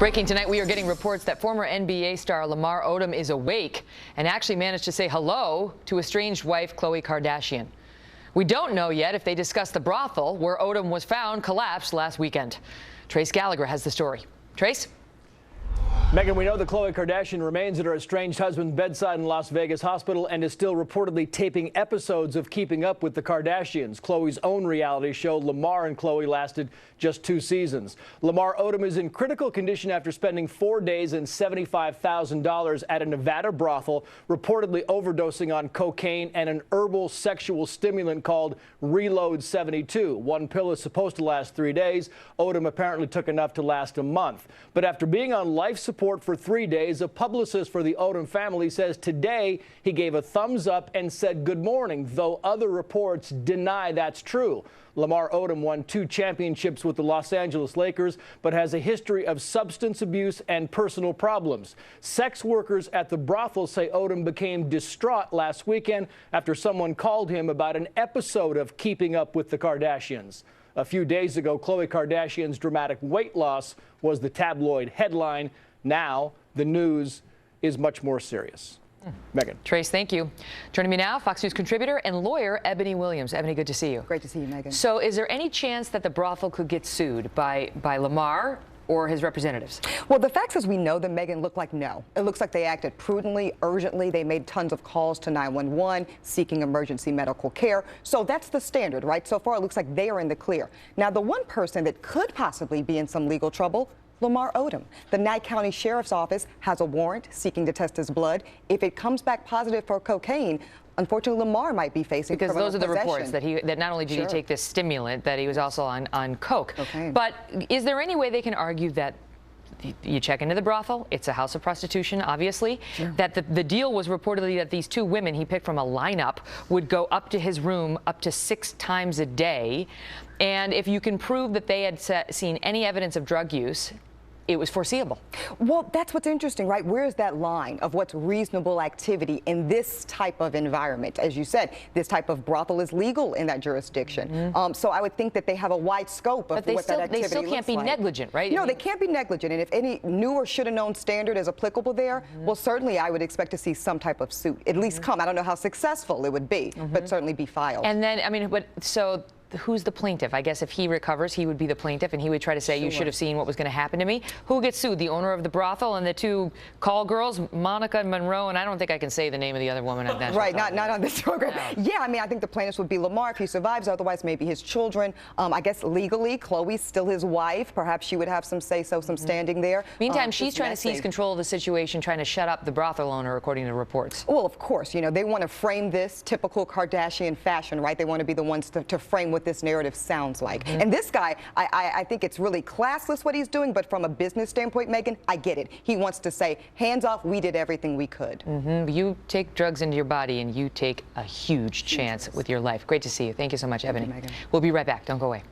Breaking tonight, we are getting reports that former NBA star Lamar Odom is awake and actually managed to say hello to estranged wife Khloe Kardashian. We don't know yet if they discussed the brothel where Odom was found collapsed last weekend. Trace Gallagher has the story. Trace? Megan, we know that Khloe Kardashian remains at her estranged husband's bedside in Las Vegas hospital and is still reportedly taping episodes of Keeping Up with the Kardashians. Khloe's own reality show, Lamar and Khloe, lasted just 2 seasons. Lamar Odom is in critical condition after spending 4 days and $75,000 at a Nevada brothel, reportedly overdosing on cocaine and an herbal sexual stimulant called Reload 72. One pill is supposed to last 3 days. Odom apparently took enough to last a month. But after being on life support for 3 days, a publicist for the Odom family says today he gave a thumbs up and said good morning, though other reports deny that's true. Lamar Odom won 2 championships with the Los Angeles Lakers, but has a history of substance abuse and personal problems. Sex workers at the brothel say Odom became distraught last weekend after someone called him about an episode of Keeping Up with the Kardashians. A few days ago, Khloe Kardashian's dramatic weight loss was the tabloid headline. Now, the news is much more serious. Megan. Trace, thank you. Joining me now, Fox News contributor and lawyer Eboni Williams. Eboni, good to see you. Great to see you, Megan. So is there any chance that the brothel could get sued by Lamar or his representatives? Well, the facts as we know them, Megan, look like no. It looks like they acted prudently, urgently. They made tons of calls to 911 seeking emergency medical care. So that's the standard, right? So far, it looks like they are in the clear. Now, the one person that could possibly be in some legal trouble, Lamar Odom. The Nye County Sheriff's Office has a warrant seeking to test his blood. If it comes back positive for cocaine, unfortunately, Lamar might be facing because those are the reports that not only did Sure. he take this stimulant, that he was also on coke. Okay. But is there any way they can argue that you check into the brothel, it's a house of prostitution, obviously, Sure. that the deal was reportedly that these 2 women he picked from a lineup would go up to his room up to 6 times a day, and if you can prove that they had seen any evidence of drug use, it was foreseeable. Well, that's what's interesting, right? Where's that line of what's reasonable activity in this type of environment? As you said, this type of brothel is legal in that jurisdiction. So I would think that they have a wide scope of what that activity looks like. They still can't be negligent, right? No, they can't be negligent. And if any new or should have known standard is applicable there, well, certainly I would expect to see some type of suit at least come. I don't know how successful it would be, but certainly be filed. And then, I mean, so who's the plaintiff? I guess if he recovers, he would be the plaintiff, and he would try to say, you should have seen what was going to happen to me. Who gets sued? The owner of the brothel and the 2 call girls, Monica and Monroe, and I don't think I can say the name of the other woman. Right, not on this program. No. Yeah, I mean, I think the plaintiffs would be Lamar if he survives. Otherwise, maybe his children. I guess legally, Khloe's still his wife. Perhaps she would have some say-so, some standing there. Meantime, she's trying to seize control of the situation, trying to shut up the brothel owner, according to reports. Well, of course, you know, they want to frame this typical Kardashian fashion, right? They want to be the ones to frame what this narrative sounds like. And this guy, I think it's really classless what he's doing, but from a business standpoint, Megan, I get it. He wants to say, hands off, we did everything we could. You take drugs into your body and you take a huge chance with your life. Great to see you. Thank you so much, Eboni. We'll be right back. Don't go away.